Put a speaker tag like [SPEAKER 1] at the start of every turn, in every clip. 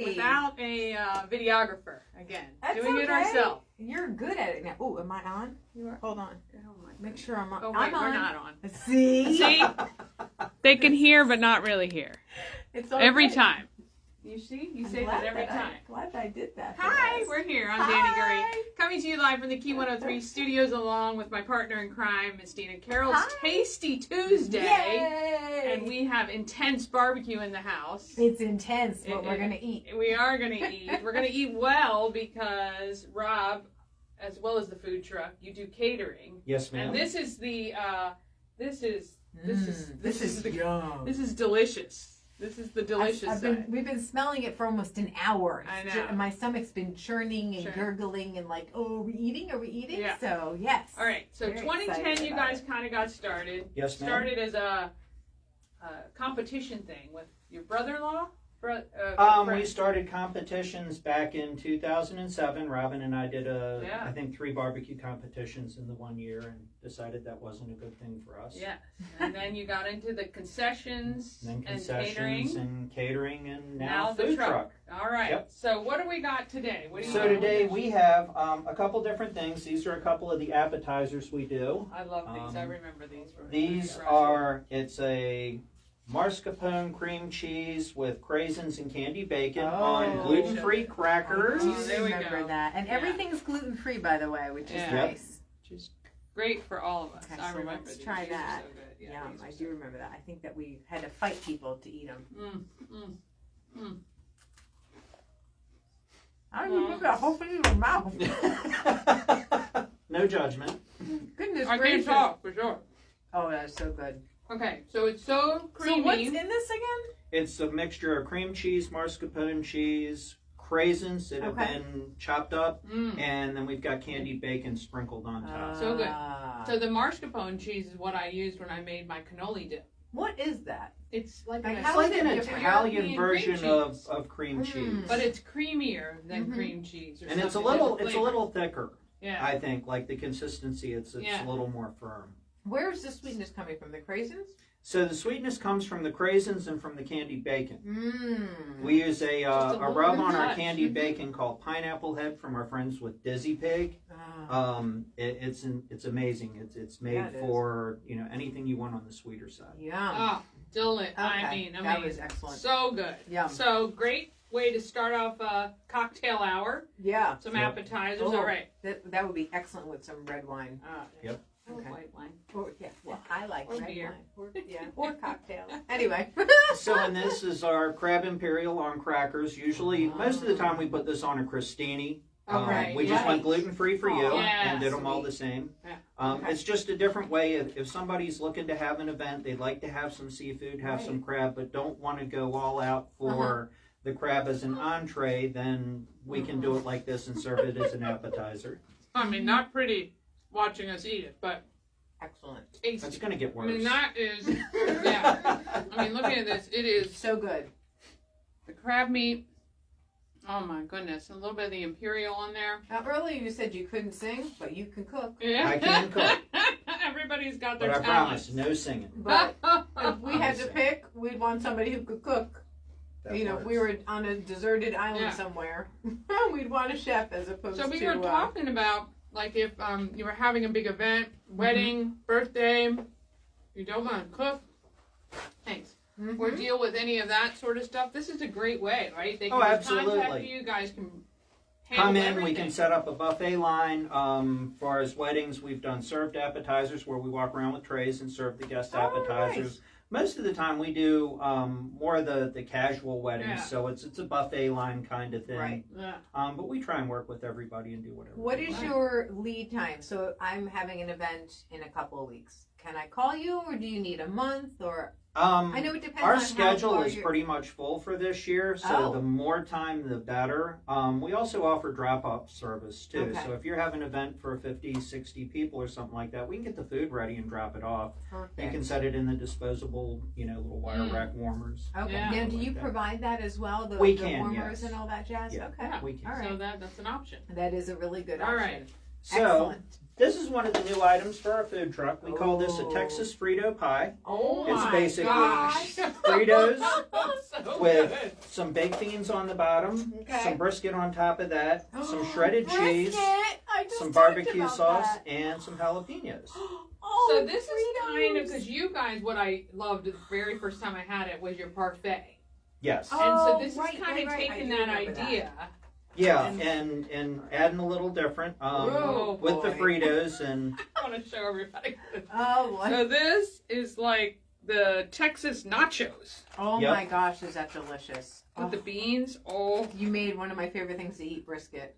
[SPEAKER 1] without a videographer again.
[SPEAKER 2] That's
[SPEAKER 1] doing
[SPEAKER 2] okay.
[SPEAKER 1] it ourselves.
[SPEAKER 2] You're good at it now. Oh, am I on?
[SPEAKER 1] You are.
[SPEAKER 2] Hold on.
[SPEAKER 1] Oh my
[SPEAKER 2] Make sure I'm on.
[SPEAKER 1] Oh wait,
[SPEAKER 2] I'm on.
[SPEAKER 1] we're not on.
[SPEAKER 2] See?
[SPEAKER 1] See? They can hear, but not really hear.
[SPEAKER 2] It's okay.
[SPEAKER 1] Every time. You see? You
[SPEAKER 2] I'm
[SPEAKER 1] say
[SPEAKER 2] glad
[SPEAKER 1] that every time.
[SPEAKER 2] I'm glad I did that.
[SPEAKER 1] Hi, we're here. I'm Danny Gurry,
[SPEAKER 2] Hi.
[SPEAKER 1] coming to you live from the Key 103 studios, along with my partner in crime, Miss Dina Carroll's
[SPEAKER 2] Hi.
[SPEAKER 1] Tasty Tuesday.
[SPEAKER 2] Yay!
[SPEAKER 1] And we have intense barbecue in the house.
[SPEAKER 2] It's intense what we're going to eat.
[SPEAKER 1] We are going to eat. We're going to eat well because Rob, as well as the food truck, you do catering.
[SPEAKER 3] Yes, ma'am.
[SPEAKER 1] And this is the this is
[SPEAKER 2] yum.
[SPEAKER 1] this is delicious. This is the delicious side.
[SPEAKER 2] We've been smelling it for almost an hour.
[SPEAKER 1] I know.
[SPEAKER 2] My stomach's been churning and gurgling and like, oh, are we eating? Are we eating?
[SPEAKER 1] Yeah.
[SPEAKER 2] So, yes.
[SPEAKER 1] All right. So
[SPEAKER 2] Very
[SPEAKER 1] 2010, you guys kind of got started.
[SPEAKER 3] Yes, ma'am.
[SPEAKER 1] Started as a competition thing with your brother-in-law.
[SPEAKER 3] We started competitions back in 2007. Robin and I did I think 3 barbecue competitions in the 1 year, and decided that wasn't a good thing for us.
[SPEAKER 1] Yes. And then you got into the concessions,
[SPEAKER 3] And then
[SPEAKER 1] and
[SPEAKER 3] catering, and
[SPEAKER 1] now the
[SPEAKER 3] food
[SPEAKER 1] truck. All right.
[SPEAKER 3] Yep.
[SPEAKER 1] So what do we got today? What do you
[SPEAKER 3] So
[SPEAKER 1] got?
[SPEAKER 3] today we have a couple different things. These are a couple of the appetizers we do.
[SPEAKER 1] I love these. I remember these.
[SPEAKER 3] These it's a mascarpone cream cheese with craisins and candy bacon on gluten-free crackers.
[SPEAKER 2] Oh,
[SPEAKER 1] There we
[SPEAKER 2] remember
[SPEAKER 1] go.
[SPEAKER 2] that. And everything's gluten-free, by the way, which is nice.
[SPEAKER 1] Which is great for all of us.
[SPEAKER 2] Okay,
[SPEAKER 1] I
[SPEAKER 2] so
[SPEAKER 1] remember
[SPEAKER 2] let's
[SPEAKER 1] these.
[SPEAKER 2] try
[SPEAKER 1] These are
[SPEAKER 2] that.
[SPEAKER 1] so good. Yeah,
[SPEAKER 2] Yum,
[SPEAKER 1] these are
[SPEAKER 2] I
[SPEAKER 1] so
[SPEAKER 2] do remember that. I think that we had to fight people to eat them. I don't even put that whole thing in your mouth.
[SPEAKER 3] No judgment.
[SPEAKER 2] Goodness
[SPEAKER 1] I
[SPEAKER 2] gracious.
[SPEAKER 1] can't talk for sure.
[SPEAKER 2] Oh, that's so good.
[SPEAKER 1] Okay, so it's so creamy.
[SPEAKER 2] So what's in this again?
[SPEAKER 3] It's a mixture of cream cheese, mascarpone cheese, craisins that have been chopped up, and then we've got candied bacon sprinkled on top.
[SPEAKER 1] So good. So the mascarpone cheese is what I used when I made my cannoli dip.
[SPEAKER 2] What is that?
[SPEAKER 1] It's like,
[SPEAKER 2] Like,
[SPEAKER 1] a,
[SPEAKER 2] how
[SPEAKER 3] It's like
[SPEAKER 2] is
[SPEAKER 3] an
[SPEAKER 2] it different?
[SPEAKER 3] Italian
[SPEAKER 1] European cream
[SPEAKER 3] version
[SPEAKER 1] cheese.
[SPEAKER 3] of cream cheese.
[SPEAKER 1] But it's creamier than cream cheese. Or
[SPEAKER 3] And it's a
[SPEAKER 1] something.
[SPEAKER 3] little
[SPEAKER 1] Different flavor.
[SPEAKER 3] thicker.
[SPEAKER 1] Yeah.
[SPEAKER 3] I think, like the consistency, it's a little more firm.
[SPEAKER 2] Where's the sweetness coming from? The craisins?
[SPEAKER 3] So the sweetness comes from the craisins and from the candied bacon.
[SPEAKER 2] Mmm.
[SPEAKER 3] We use a rub on our
[SPEAKER 1] touch.
[SPEAKER 3] candied bacon called Pineapple Head from our friends with Dizzy Pig. It's amazing. It's made for anything you want on the sweeter side.
[SPEAKER 2] Yum.
[SPEAKER 1] Oh, delicious.
[SPEAKER 2] Okay.
[SPEAKER 1] I mean,
[SPEAKER 2] that was excellent.
[SPEAKER 1] So good.
[SPEAKER 2] Yum.
[SPEAKER 1] So great way to start off a cocktail hour.
[SPEAKER 2] Yeah.
[SPEAKER 1] Some appetizers.
[SPEAKER 2] Oh,
[SPEAKER 1] All right.
[SPEAKER 2] That would be excellent with some red wine.
[SPEAKER 3] Yep.
[SPEAKER 1] Okay.
[SPEAKER 2] Okay.
[SPEAKER 1] White wine.
[SPEAKER 2] Or, yeah, well, I like
[SPEAKER 1] Or
[SPEAKER 2] red
[SPEAKER 1] beer.
[SPEAKER 2] wine. Or cocktail. Anyway.
[SPEAKER 3] So, and this is our crab imperial on crackers. Usually, most of the time we put this on a crostini. We just went gluten-free for you and did them all the same.
[SPEAKER 1] Yeah.
[SPEAKER 3] It's just a different way. If somebody's looking to have an event, they'd like to have some seafood, have some crab, but don't want to go all out for the crab as an entree, then we can do it like this and serve it as an appetizer.
[SPEAKER 1] I mean, not pretty watching us eat it, but
[SPEAKER 2] Excellent.
[SPEAKER 1] tasty.
[SPEAKER 3] It's going to get worse.
[SPEAKER 1] I mean, that is, I mean, looking at this, it is
[SPEAKER 2] So good.
[SPEAKER 1] the crab meat. Oh my goodness, a little bit of the imperial on there.
[SPEAKER 2] Now, earlier you said you couldn't sing, but you can cook.
[SPEAKER 1] Yeah.
[SPEAKER 3] I can cook.
[SPEAKER 1] Everybody's got
[SPEAKER 3] But
[SPEAKER 1] their
[SPEAKER 3] I
[SPEAKER 1] talents.
[SPEAKER 3] promise, no singing.
[SPEAKER 2] But if we had to pick, we'd want somebody who could cook.
[SPEAKER 3] That
[SPEAKER 2] If we
[SPEAKER 3] works.
[SPEAKER 2] were on a deserted island
[SPEAKER 1] Yeah.
[SPEAKER 2] somewhere, we'd want a chef as opposed to...
[SPEAKER 1] So we were talking about, like, if you were having a big event, wedding, birthday, you don't want to cook, thanks, or deal with any of that sort of stuff. This is a great way, right? They can just contact
[SPEAKER 3] absolutely.
[SPEAKER 1] you guys can
[SPEAKER 3] Come
[SPEAKER 1] handle
[SPEAKER 3] in,
[SPEAKER 1] everything.
[SPEAKER 3] we can set up a buffet line. Far as weddings, we've done served appetizers where we walk around with trays and serve the guest appetizers.
[SPEAKER 2] Nice.
[SPEAKER 3] Most of the time we do more of the casual weddings,
[SPEAKER 1] Yeah.
[SPEAKER 3] so it's a buffet line kind of thing.
[SPEAKER 2] Right.
[SPEAKER 1] Yeah.
[SPEAKER 3] But we try and work with everybody and do whatever.
[SPEAKER 2] What
[SPEAKER 3] we
[SPEAKER 2] is
[SPEAKER 3] want.
[SPEAKER 2] your lead time? So I'm having an event in a couple of weeks. Can I call you, or do you need a month? Or I know it depends
[SPEAKER 3] Our
[SPEAKER 2] on
[SPEAKER 3] schedule
[SPEAKER 2] how far
[SPEAKER 3] is
[SPEAKER 2] you're...
[SPEAKER 3] pretty much full for this year, so the more time the better. We also offer drop-off service too,
[SPEAKER 2] Okay.
[SPEAKER 3] so if you're having an event for 50, 60 people or something like that, we can get the food ready and drop it off.
[SPEAKER 2] Perfect.
[SPEAKER 3] You can set it in the disposable, little wire rack warmers.
[SPEAKER 2] Okay.
[SPEAKER 1] Yeah.
[SPEAKER 2] Now, do you
[SPEAKER 3] Like that.
[SPEAKER 2] provide that as well? The,
[SPEAKER 3] We
[SPEAKER 2] the
[SPEAKER 3] can,
[SPEAKER 2] warmers
[SPEAKER 3] yes.
[SPEAKER 2] and all that jazz?
[SPEAKER 3] Yeah.
[SPEAKER 2] Okay.
[SPEAKER 1] Yeah.
[SPEAKER 3] We can.
[SPEAKER 2] All right.
[SPEAKER 1] So that's an option.
[SPEAKER 2] That is a really good
[SPEAKER 1] All
[SPEAKER 2] option.
[SPEAKER 1] right.
[SPEAKER 3] So,
[SPEAKER 2] Excellent.
[SPEAKER 3] This is one of the new items for our food truck. We call this a Texas Frito pie.
[SPEAKER 1] Oh
[SPEAKER 3] It's
[SPEAKER 1] my
[SPEAKER 3] basically
[SPEAKER 1] gosh.
[SPEAKER 3] Fritos
[SPEAKER 1] So
[SPEAKER 3] with
[SPEAKER 1] good.
[SPEAKER 3] some baked beans on the bottom,
[SPEAKER 2] Okay.
[SPEAKER 3] some brisket on top of that, some shredded cheese,
[SPEAKER 2] I just
[SPEAKER 3] some
[SPEAKER 2] talked
[SPEAKER 3] barbecue
[SPEAKER 2] about
[SPEAKER 3] sauce,
[SPEAKER 2] that.
[SPEAKER 3] and some jalapenos.
[SPEAKER 2] Oh,
[SPEAKER 1] So this is
[SPEAKER 2] Fritos.
[SPEAKER 1] kind of, because you guys, what I loved the very first time I had it was your parfait.
[SPEAKER 3] Yes.
[SPEAKER 1] And so
[SPEAKER 2] Oh,
[SPEAKER 1] this
[SPEAKER 2] right,
[SPEAKER 1] is kind of
[SPEAKER 2] right, right. I
[SPEAKER 1] taking
[SPEAKER 2] do
[SPEAKER 1] that
[SPEAKER 2] remember that.
[SPEAKER 1] idea.
[SPEAKER 3] Yeah, and adding a little different
[SPEAKER 1] Oh,
[SPEAKER 3] with the
[SPEAKER 2] boy.
[SPEAKER 3] Fritos and
[SPEAKER 1] I want to show everybody.
[SPEAKER 2] Oh, what?
[SPEAKER 1] So this is like the Texas nachos
[SPEAKER 2] Oh
[SPEAKER 3] Yep.
[SPEAKER 2] my gosh, is that delicious?
[SPEAKER 1] with the beans. Oh,
[SPEAKER 2] You made one of my favorite things to eat, brisket.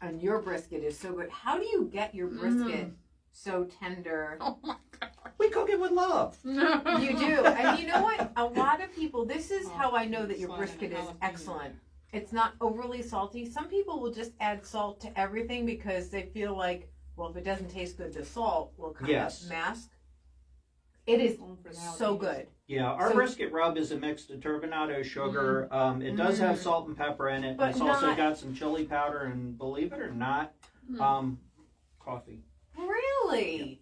[SPEAKER 2] And your brisket is so good. How do you get your brisket so tender?
[SPEAKER 1] oh my god.
[SPEAKER 3] we cook it with love.
[SPEAKER 1] No.
[SPEAKER 2] You do. And you know what? A lot of people, this is
[SPEAKER 1] Oh,
[SPEAKER 2] how I know that your
[SPEAKER 1] slide
[SPEAKER 2] brisket
[SPEAKER 1] in
[SPEAKER 2] is
[SPEAKER 1] jalapeno.
[SPEAKER 2] excellent. It's not overly salty. Some people will just add salt to everything because they feel like, well, if it doesn't taste good, the salt will kind
[SPEAKER 3] Yes.
[SPEAKER 2] of mask. It is
[SPEAKER 1] Oh, for the
[SPEAKER 2] so
[SPEAKER 1] jalapenos.
[SPEAKER 2] good.
[SPEAKER 3] Yeah, our
[SPEAKER 2] So-
[SPEAKER 3] brisket rub is a mix of turbinado sugar. It does have salt and pepper in it.
[SPEAKER 2] But
[SPEAKER 3] It's also
[SPEAKER 2] not-
[SPEAKER 3] got some chili powder and, believe it or not, coffee.
[SPEAKER 2] Really?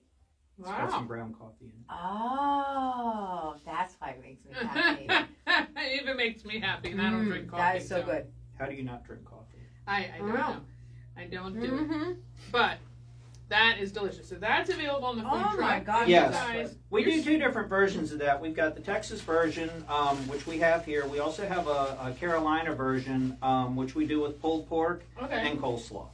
[SPEAKER 3] It's got some
[SPEAKER 1] Wow.
[SPEAKER 3] ground coffee in it.
[SPEAKER 2] Oh, that's why it makes me happy.
[SPEAKER 1] It even makes me happy, and I don't drink coffee.
[SPEAKER 2] That is so good.
[SPEAKER 3] How do you not drink coffee?
[SPEAKER 1] I don't
[SPEAKER 2] Wow.
[SPEAKER 1] know. I don't do it.
[SPEAKER 2] Mm-hmm.
[SPEAKER 1] But that is delicious. So that's available on the food
[SPEAKER 2] Oh
[SPEAKER 1] truck.
[SPEAKER 2] my gosh,
[SPEAKER 3] Yes.
[SPEAKER 1] Guys,
[SPEAKER 3] We do
[SPEAKER 1] you're-
[SPEAKER 3] two different versions of that. We've got the Texas version, which we have here. We also have a Carolina version, which we do with pulled pork
[SPEAKER 1] Okay.
[SPEAKER 3] and coleslaw.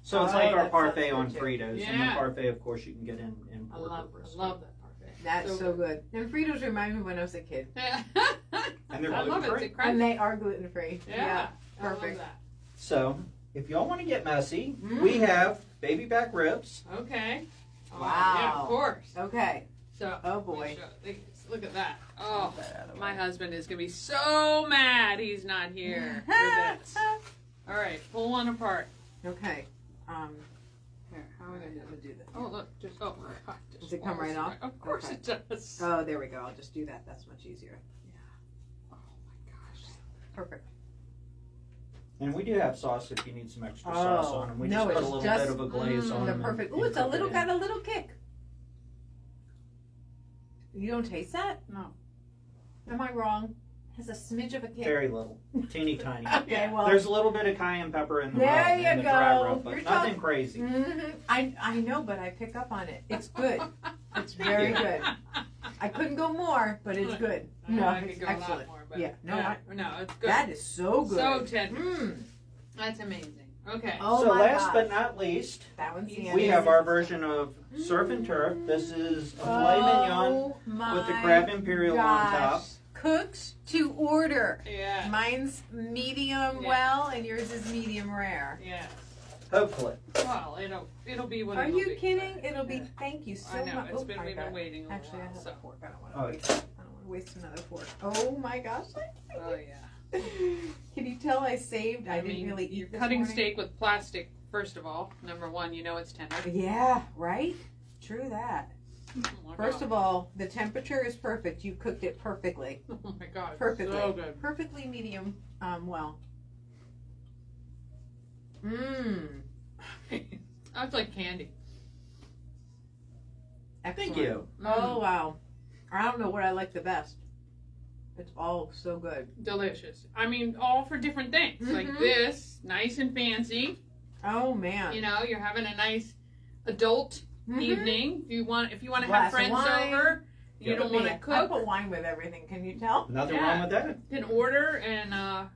[SPEAKER 3] So it's
[SPEAKER 2] Oh,
[SPEAKER 3] like our
[SPEAKER 2] that
[SPEAKER 3] parfait
[SPEAKER 2] sounds
[SPEAKER 3] on
[SPEAKER 2] good too.
[SPEAKER 3] Fritos. And the
[SPEAKER 1] Yeah.
[SPEAKER 3] parfait, of course, you can get in
[SPEAKER 1] I
[SPEAKER 3] pork or
[SPEAKER 1] love
[SPEAKER 3] brisket.
[SPEAKER 1] that parfait.
[SPEAKER 2] That's so good. And Fritos remind me when I was a kid.
[SPEAKER 3] And they're
[SPEAKER 1] I love it.
[SPEAKER 3] gluten-free.
[SPEAKER 1] It's a crunch.
[SPEAKER 2] And they are gluten free.
[SPEAKER 1] Yeah. I love
[SPEAKER 2] perfect.
[SPEAKER 1] that.
[SPEAKER 3] So, if y'all want to get messy, we have baby back ribs.
[SPEAKER 1] Okay. Oh,
[SPEAKER 2] Wow.
[SPEAKER 1] Yeah, of course.
[SPEAKER 2] Okay.
[SPEAKER 1] So,
[SPEAKER 2] Oh,
[SPEAKER 1] let me
[SPEAKER 2] boy.
[SPEAKER 1] show- Look at that. Oh,
[SPEAKER 2] Get that out of the
[SPEAKER 1] my
[SPEAKER 2] way.
[SPEAKER 1] husband is going to be so mad he's not here for this. All right, pull one apart.
[SPEAKER 2] Okay.
[SPEAKER 1] Here, how are we going to do
[SPEAKER 2] I'm gonna do this.
[SPEAKER 1] Oh, look, just, oh, God. Just
[SPEAKER 2] Does it come right
[SPEAKER 1] falls
[SPEAKER 2] off?
[SPEAKER 1] Of course
[SPEAKER 2] Okay.
[SPEAKER 1] it does.
[SPEAKER 2] Oh, there we go. I'll just do that. That's much easier.
[SPEAKER 1] Oh, my gosh.
[SPEAKER 2] Perfect.
[SPEAKER 3] And we do have sauce if you need some extra sauce on them. We
[SPEAKER 2] no,
[SPEAKER 3] just put a
[SPEAKER 2] it's
[SPEAKER 3] little
[SPEAKER 2] just-
[SPEAKER 3] bit of a glaze on
[SPEAKER 2] The
[SPEAKER 3] them.
[SPEAKER 2] perfect.
[SPEAKER 3] and
[SPEAKER 2] Ooh, it's a
[SPEAKER 3] cook it
[SPEAKER 2] little
[SPEAKER 3] in.
[SPEAKER 2] got a little kick. You don't taste that?
[SPEAKER 1] No.
[SPEAKER 2] Am I wrong? Has a smidge of a kick.
[SPEAKER 3] Very little. Teeny tiny.
[SPEAKER 2] Okay, well.
[SPEAKER 3] There's a little bit of cayenne pepper in the
[SPEAKER 2] There
[SPEAKER 3] rub,
[SPEAKER 2] you
[SPEAKER 3] in the dry
[SPEAKER 2] go.
[SPEAKER 3] rub, but
[SPEAKER 2] You're
[SPEAKER 3] nothing
[SPEAKER 2] talking-
[SPEAKER 3] crazy.
[SPEAKER 2] I know, but I pick up on it. It's good. It's very good. I couldn't go more, but it's good. No,
[SPEAKER 1] I could
[SPEAKER 2] it's
[SPEAKER 1] go
[SPEAKER 2] excellent.
[SPEAKER 1] a lot more, but
[SPEAKER 2] Yeah, no,
[SPEAKER 1] no, it's good.
[SPEAKER 2] That is so good.
[SPEAKER 1] So tender.
[SPEAKER 2] Mm.
[SPEAKER 1] That's amazing. Okay.
[SPEAKER 2] Oh
[SPEAKER 3] So
[SPEAKER 2] my
[SPEAKER 3] last
[SPEAKER 2] gosh.
[SPEAKER 3] but not least,
[SPEAKER 2] That one's the
[SPEAKER 3] we have our version of surf and turf. This is a filet mignon with the crab imperial on top.
[SPEAKER 2] Cooked to order.
[SPEAKER 1] Yeah.
[SPEAKER 2] Mine's medium
[SPEAKER 1] Yeah.
[SPEAKER 2] well, and yours is medium rare.
[SPEAKER 1] Yeah.
[SPEAKER 3] Hopefully.
[SPEAKER 1] Well, it'll be what
[SPEAKER 2] Are
[SPEAKER 1] it'll
[SPEAKER 2] you
[SPEAKER 1] be.
[SPEAKER 2] kidding? It'll be. Thank you so
[SPEAKER 1] I know.
[SPEAKER 2] much.
[SPEAKER 1] It's
[SPEAKER 2] Oh,
[SPEAKER 1] been
[SPEAKER 2] I
[SPEAKER 1] we've
[SPEAKER 2] got
[SPEAKER 1] been
[SPEAKER 2] it.
[SPEAKER 1] waiting a little
[SPEAKER 2] Actually, I
[SPEAKER 1] while.
[SPEAKER 2] have
[SPEAKER 1] So.
[SPEAKER 2] a fork. I don't want
[SPEAKER 1] Oh,
[SPEAKER 2] to waste. I don't want to waste another fork. Oh my gosh!
[SPEAKER 1] Oh yeah.
[SPEAKER 2] Can you tell I saved? I didn't
[SPEAKER 1] mean,
[SPEAKER 2] really eat
[SPEAKER 1] you're
[SPEAKER 2] this
[SPEAKER 1] cutting
[SPEAKER 2] morning.
[SPEAKER 1] steak with plastic. First of all, number one, you know it's tender.
[SPEAKER 2] Yeah, right. True that.
[SPEAKER 1] Oh my
[SPEAKER 2] First
[SPEAKER 1] God.
[SPEAKER 2] of all, the temperature is perfect. You cooked it perfectly.
[SPEAKER 1] Oh my God.
[SPEAKER 2] Perfectly.
[SPEAKER 1] So good.
[SPEAKER 2] Perfectly medium. Well. Mmm.
[SPEAKER 1] That's like candy.
[SPEAKER 2] Excellent.
[SPEAKER 3] Thank you.
[SPEAKER 2] Oh wow. I don't know what I like the best. It's all so good.
[SPEAKER 1] Delicious. I mean, all for different things. Like
[SPEAKER 2] Mhm.
[SPEAKER 1] this, nice and fancy.
[SPEAKER 2] Oh man.
[SPEAKER 1] You know, you're having a nice adult
[SPEAKER 2] Mhm.
[SPEAKER 1] evening. If you want to
[SPEAKER 2] Glass
[SPEAKER 1] have
[SPEAKER 2] of
[SPEAKER 1] friends
[SPEAKER 2] wine.
[SPEAKER 1] over, you
[SPEAKER 3] Yeah.
[SPEAKER 1] don't want to
[SPEAKER 2] I
[SPEAKER 1] cook,
[SPEAKER 2] put wine with everything. Can you tell?
[SPEAKER 3] Nothing
[SPEAKER 1] Yeah.
[SPEAKER 3] wrong with that.
[SPEAKER 1] you can order, and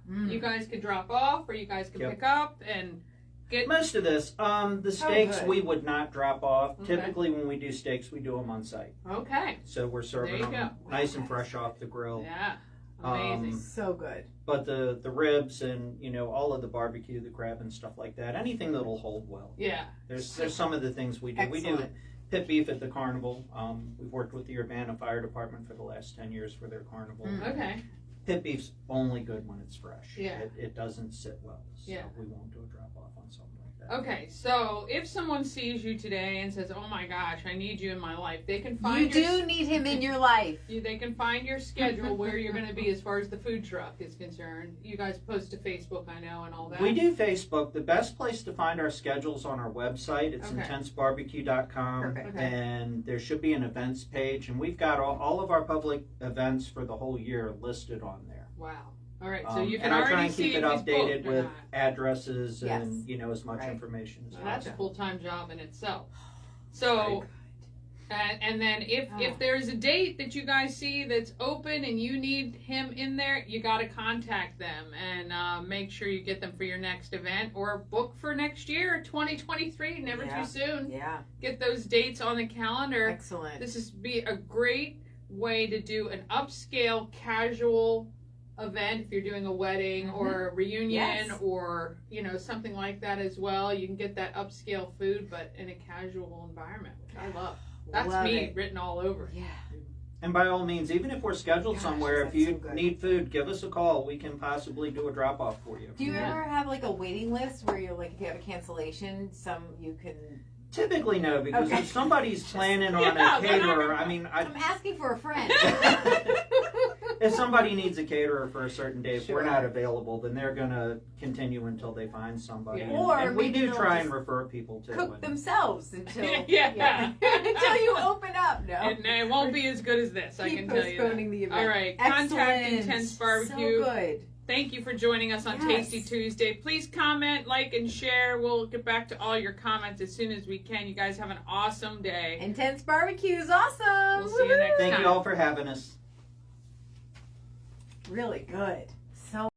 [SPEAKER 2] Mm.
[SPEAKER 1] you guys can drop off, or you guys can
[SPEAKER 3] Yep.
[SPEAKER 1] pick up and get.
[SPEAKER 3] Most of this, the steaks
[SPEAKER 2] good.
[SPEAKER 3] we would not drop off.
[SPEAKER 1] Okay.
[SPEAKER 3] Typically, when we do steaks, we do them on site.
[SPEAKER 1] Okay.
[SPEAKER 3] So we're serving
[SPEAKER 1] There you
[SPEAKER 3] them
[SPEAKER 1] go.
[SPEAKER 3] nice and fresh off the grill.
[SPEAKER 1] Yeah. Amazing.
[SPEAKER 2] So good.
[SPEAKER 3] But the ribs and all of the barbecue, the crab and stuff like that, anything that'll hold well.
[SPEAKER 1] Yeah.
[SPEAKER 3] There's some of the things we do. We do
[SPEAKER 2] Excellent.
[SPEAKER 3] pit beef at the carnival. We've worked with the Urbana Fire Department for the last 10 years for their carnival.
[SPEAKER 2] Mm.
[SPEAKER 1] Okay.
[SPEAKER 3] Pit beef's only good when it's fresh.
[SPEAKER 1] Yeah.
[SPEAKER 3] It doesn't sit well, so
[SPEAKER 1] Yeah.
[SPEAKER 3] we won't do a drop off on something like that.
[SPEAKER 1] Okay, so if someone sees you today and says, "Oh my gosh, I need you in my life," they can find
[SPEAKER 2] You do need him in your life.
[SPEAKER 1] They can find your schedule where you're going to be as far as the food truck is concerned. You guys post to Facebook, I know, and all that.
[SPEAKER 3] We do Facebook. The best place to find our schedules on our website. It's
[SPEAKER 1] Okay.
[SPEAKER 3] IntenseBBQ.com,
[SPEAKER 2] Perfect.
[SPEAKER 1] Okay.
[SPEAKER 3] and there should be an events page, and we've got all of our public events for the whole year listed on there.
[SPEAKER 1] Wow. All right, so you can
[SPEAKER 3] and I
[SPEAKER 1] already
[SPEAKER 3] try and
[SPEAKER 1] see
[SPEAKER 3] keep it
[SPEAKER 1] if he's
[SPEAKER 3] updated
[SPEAKER 1] booked or
[SPEAKER 3] with
[SPEAKER 1] not.
[SPEAKER 3] addresses and
[SPEAKER 2] Yes.
[SPEAKER 3] as much
[SPEAKER 2] Right.
[SPEAKER 3] information as
[SPEAKER 1] So that's a
[SPEAKER 3] possible.
[SPEAKER 1] full-time job in itself. So, and then if there's a date that you guys see that's open and you need him in there, you got to contact them and make sure you get them for your next event or book for next year, 2023. Never
[SPEAKER 2] Yeah.
[SPEAKER 1] too soon.
[SPEAKER 2] Yeah,
[SPEAKER 1] Get those dates on the calendar.
[SPEAKER 2] excellent.
[SPEAKER 1] This is be a great way to do an upscale casual event if you're doing a wedding or a reunion
[SPEAKER 2] Yes.
[SPEAKER 1] or something like that as well. You can get that upscale food but in a casual environment, which I love. That's
[SPEAKER 2] Love
[SPEAKER 1] me
[SPEAKER 2] it.
[SPEAKER 1] written all over it.
[SPEAKER 2] Yeah.
[SPEAKER 3] And by all means, even if we're scheduled
[SPEAKER 2] Gosh,
[SPEAKER 3] somewhere, if
[SPEAKER 2] that's
[SPEAKER 3] you
[SPEAKER 2] so good.
[SPEAKER 3] need food, give us a call. We can possibly do a drop off for you.
[SPEAKER 2] Do you
[SPEAKER 1] Yeah.
[SPEAKER 2] ever have like a waiting list where you're like, if you have a cancellation, you can?
[SPEAKER 3] Typically, no, because
[SPEAKER 2] Okay.
[SPEAKER 3] if somebody's planning on
[SPEAKER 1] Yeah,
[SPEAKER 3] a
[SPEAKER 1] they're not
[SPEAKER 3] caterer,
[SPEAKER 1] gonna-
[SPEAKER 3] I mean,
[SPEAKER 2] I'm asking for a friend.
[SPEAKER 3] if somebody needs a caterer for a certain day, if
[SPEAKER 2] Sure.
[SPEAKER 3] we're not available, then they're going to continue until they find somebody.
[SPEAKER 1] Yeah.
[SPEAKER 3] And-
[SPEAKER 2] Or
[SPEAKER 3] and we
[SPEAKER 2] maybe
[SPEAKER 3] do
[SPEAKER 2] they'll
[SPEAKER 3] try and
[SPEAKER 2] just
[SPEAKER 3] refer people to
[SPEAKER 2] Cook
[SPEAKER 3] it.
[SPEAKER 2] themselves until
[SPEAKER 1] Yeah.
[SPEAKER 2] until you open up. No,
[SPEAKER 1] And it won't be as good as this, I
[SPEAKER 2] keep
[SPEAKER 1] can tell you that.
[SPEAKER 2] postponing the event.
[SPEAKER 1] All right, contact
[SPEAKER 2] Excellent.
[SPEAKER 1] Intense Barbecue.
[SPEAKER 2] So good.
[SPEAKER 1] Thank you for joining us on
[SPEAKER 2] Yes.
[SPEAKER 1] Tasty Tuesday. Please comment, like, and share. We'll get back to all your comments as soon as we can. You guys have an awesome day.
[SPEAKER 2] Intense barbecue is awesome.
[SPEAKER 1] We'll see you next
[SPEAKER 3] Thank
[SPEAKER 1] time.
[SPEAKER 3] you all for having us.
[SPEAKER 2] Really good. So